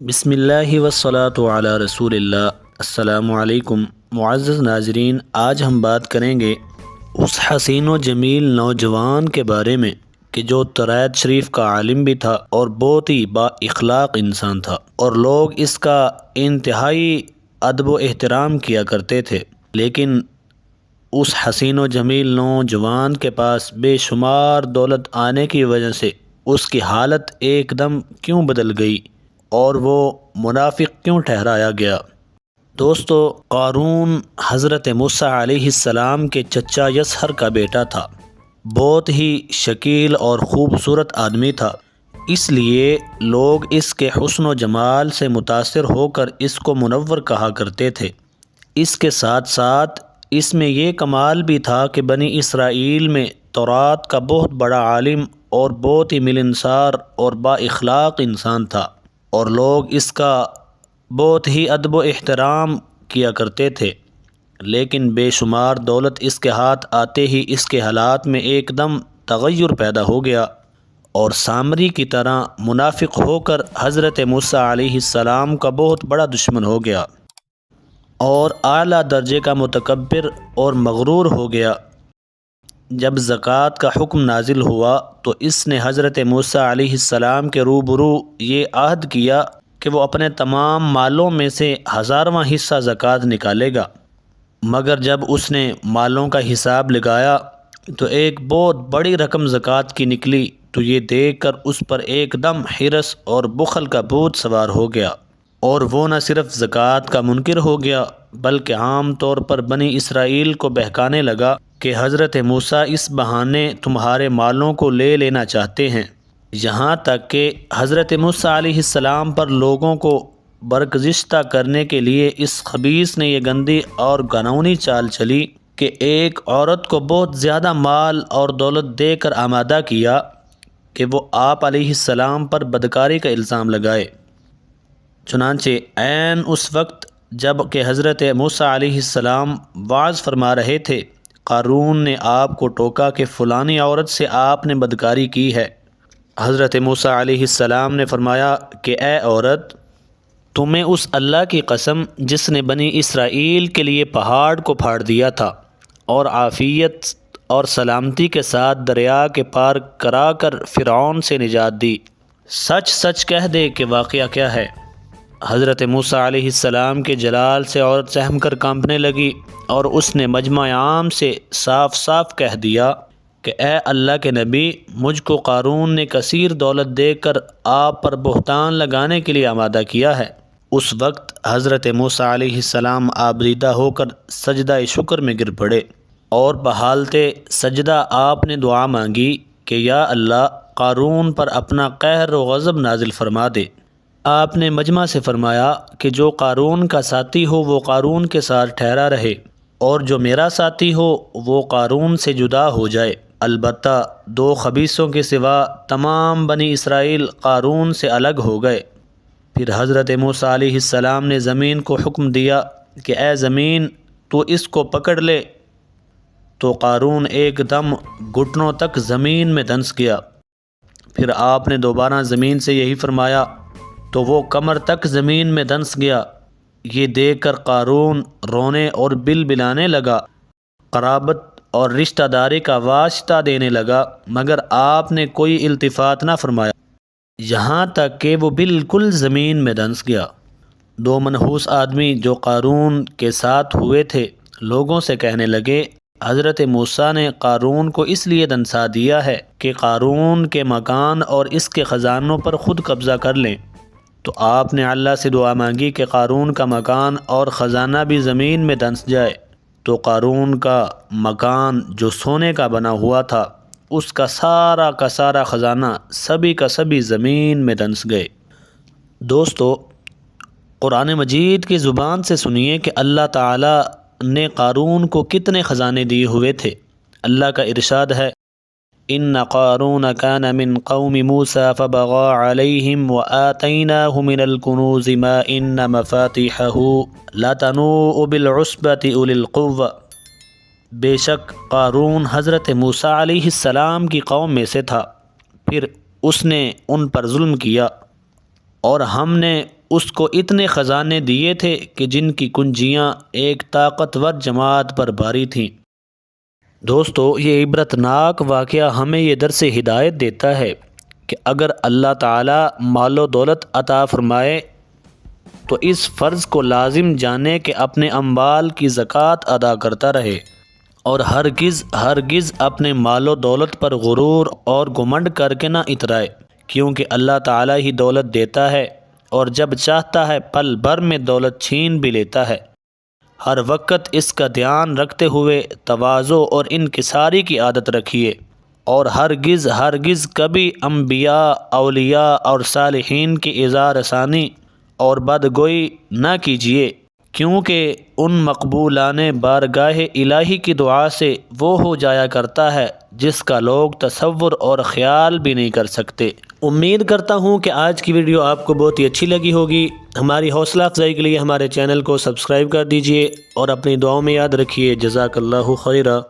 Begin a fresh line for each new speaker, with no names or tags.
بسم اللہ والصلاة علی رسول اللہ۔ السلام علیکم معزز ناظرین، آج ہم بات کریں گے اس حسین و جمیل نوجوان کے بارے میں کہ جو ترائت شریف کا عالم بھی تھا اور بہت ہی با اخلاق انسان تھا، اور لوگ اس کا انتہائی ادب و احترام کیا کرتے تھے۔ لیکن اس حسین و جمیل نوجوان کے پاس بے شمار دولت آنے کی وجہ سے اس کی حالت ایک دم کیوں بدل گئی اور وہ منافق کیوں ٹھہرایا گیا؟ دوستو، قارون حضرت موسیٰ علیہ السلام کے چچا یسحر کا بیٹا تھا۔ بہت ہی شکیل اور خوبصورت آدمی تھا، اس لیے لوگ اس کے حسن و جمال سے متاثر ہو کر اس کو منور کہا کرتے تھے۔ اس کے ساتھ ساتھ اس میں یہ کمال بھی تھا کہ بنی اسرائیل میں تورات کا بہت بڑا عالم اور بہت ہی ملنسار اور با اخلاق انسان تھا، اور لوگ اس کا بہت ہی ادب و احترام کیا کرتے تھے۔ لیکن بے شمار دولت اس کے ہاتھ آتے ہی اس کے حالات میں ایک دم تغیر پیدا ہو گیا، اور سامری کی طرح منافق ہو کر حضرت موسیٰ علیہ السلام کا بہت بڑا دشمن ہو گیا، اور اعلیٰ درجے کا متکبر اور مغرور ہو گیا۔ جب زکوٰۃ کا حکم نازل ہوا تو اس نے حضرت موسیٰ علیہ السلام کے روبرو یہ عہد کیا کہ وہ اپنے تمام مالوں میں سے 1000واں حصہ زکوٰۃ نکالے گا، مگر جب اس نے مالوں کا حساب لگایا تو ایک بہت بڑی رقم زکوٰۃ کی نکلی، تو یہ دیکھ کر اس پر ایک دم حرص اور بخل کا بھوت سوار ہو گیا، اور وہ نہ صرف زکوٰۃ کا منکر ہو گیا بلکہ عام طور پر بنی اسرائیل کو بہکانے لگا کہ حضرت موسیٰ اس بہانے تمہارے مالوں کو لے لینا چاہتے ہیں۔ یہاں تک کہ حضرت موسیٰ علیہ السلام پر لوگوں کو برگزشتہ کرنے کے لیے اس خبیث نے یہ گندی اور گھناؤنی چال چلی کہ ایک عورت کو بہت زیادہ مال اور دولت دے کر آمادہ کیا کہ وہ آپ علیہ السلام پر بدکاری کا الزام لگائے۔ چنانچہ عین اس وقت جب کہ حضرت موسیٰ علیہ السلام وعظ فرما رہے تھے، قارون نے آپ کو ٹوکا کہ فلانی عورت سے آپ نے بدکاری کی ہے۔ حضرت موسیٰ علیہ السلام نے فرمایا کہ اے عورت، تمہیں اس اللہ کی قسم جس نے بنی اسرائیل کے لیے پہاڑ کو پھاڑ دیا تھا اور عافیت اور سلامتی کے ساتھ دریا کے پار کرا کر فرعون سے نجات دی، سچ سچ کہہ دے کہ واقعہ کیا ہے۔ حضرت موسیٰ علیہ السلام کے جلال سے عورت سہم کر کانپنے لگی، اور اس نے مجمع عام سے صاف صاف کہہ دیا کہ اے اللہ کے نبی، مجھ کو قارون نے کثیر دولت دے کر آپ پر بہتان لگانے کے لیے آمادہ کیا ہے۔ اس وقت حضرت موسیٰ علیہ السلام آبریدہ ہو کر سجدہ شکر میں گر پڑے، اور بحالتے سجدہ آپ نے دعا مانگی کہ یا اللہ، قارون پر اپنا قہر و غضب نازل فرما دے۔ آپ نے مجمع سے فرمایا کہ جو قارون کا ساتھی ہو وہ قارون کے ساتھ ٹھہرا رہے، اور جو میرا ساتھی ہو وہ قارون سے جدا ہو جائے۔ البتہ 2 خبیثوں کے سوا تمام بنی اسرائیل قارون سے الگ ہو گئے۔ پھر حضرت موسیٰ علیہ السلام نے زمین کو حکم دیا کہ اے زمین، تو اس کو پکڑ لے، تو قارون ایک دم گھٹنوں تک زمین میں دھنس گیا۔ پھر آپ نے دوبارہ زمین سے یہی فرمایا تو وہ کمر تک زمین میں دھنس گیا۔ یہ دیکھ کر قارون رونے اور بلبلانے لگا، قرابت اور رشتہ داری کا واسطہ دینے لگا، مگر آپ نے کوئی التفات نہ فرمایا، یہاں تک کہ وہ بالکل زمین میں دھنس گیا۔ 2 منحوس آدمی جو قارون کے ساتھ ہوئے تھے لوگوں سے کہنے لگے، حضرت موسیٰ نے قارون کو اس لیے دھنسا دیا ہے کہ قارون کے مکان اور اس کے خزانوں پر خود قبضہ کر لیں۔ تو آپ نے اللہ سے دعا مانگی کہ قارون کا مکان اور خزانہ بھی زمین میں دھنس جائے۔ تو قارون کا مکان جو سونے کا بنا ہوا تھا، اس کا سارا خزانہ سبھی کا سبھی زمین میں دھنس گئے۔ دوستو، قرآن مجید کی زبان سے سنیے کہ اللہ تعالی نے قارون کو کتنے خزانے دیے ہوئے تھے۔ اللہ کا ارشاد ہے، ان قارون کان من قوم موسیٰ فبغى علیہم وآتیناہ من الکنوز ما ان مفاتحہ لتنوء بالعصبة اولی القوة۔ بے شک قارون حضرت موسیٰ علیہ السلام کی قوم میں سے تھا، پھر اس نے ان پر ظلم کیا، اور ہم نے اس کو اتنے خزانے دیے تھے کہ جن کی کنجیاں ایک طاقتور جماعت پر بھاری تھیں۔ دوستو، یہ عبرتناک واقعہ ہمیں یہ درس ہدایت دیتا ہے کہ اگر اللہ تعالیٰ مال و دولت عطا فرمائے تو اس فرض کو لازم جانے کہ اپنے اموال کی زکوٰۃ ادا کرتا رہے، اور ہرگز اپنے مال و دولت پر غرور اور گھمنڈ کر کے نہ اترائے، کیونکہ اللہ تعالیٰ ہی دولت دیتا ہے اور جب چاہتا ہے پل بھر میں دولت چھین بھی لیتا ہے۔ ہر وقت اس کا دھیان رکھتے ہوئے تواضع اور انکساری کی عادت رکھیے، اور ہرگز کبھی انبیاء، اولیاء اور صالحین کی اعزاز رسانی اور بدگوئی نہ کیجیے، کیونکہ ان مقبولان بارگاہ الہی کی دعا سے وہ ہو جایا کرتا ہے جس کا لوگ تصور اور خیال بھی نہیں کر سکتے۔ امید کرتا ہوں کہ آج کی ویڈیو آپ کو بہت ہی اچھی لگی ہوگی۔ ہماری حوصلہ افزائی کے لیے ہمارے چینل کو سبسکرائب کر دیجئے اور اپنی دعاؤں میں یاد رکھیے۔ جزاک اللہ خیرہ۔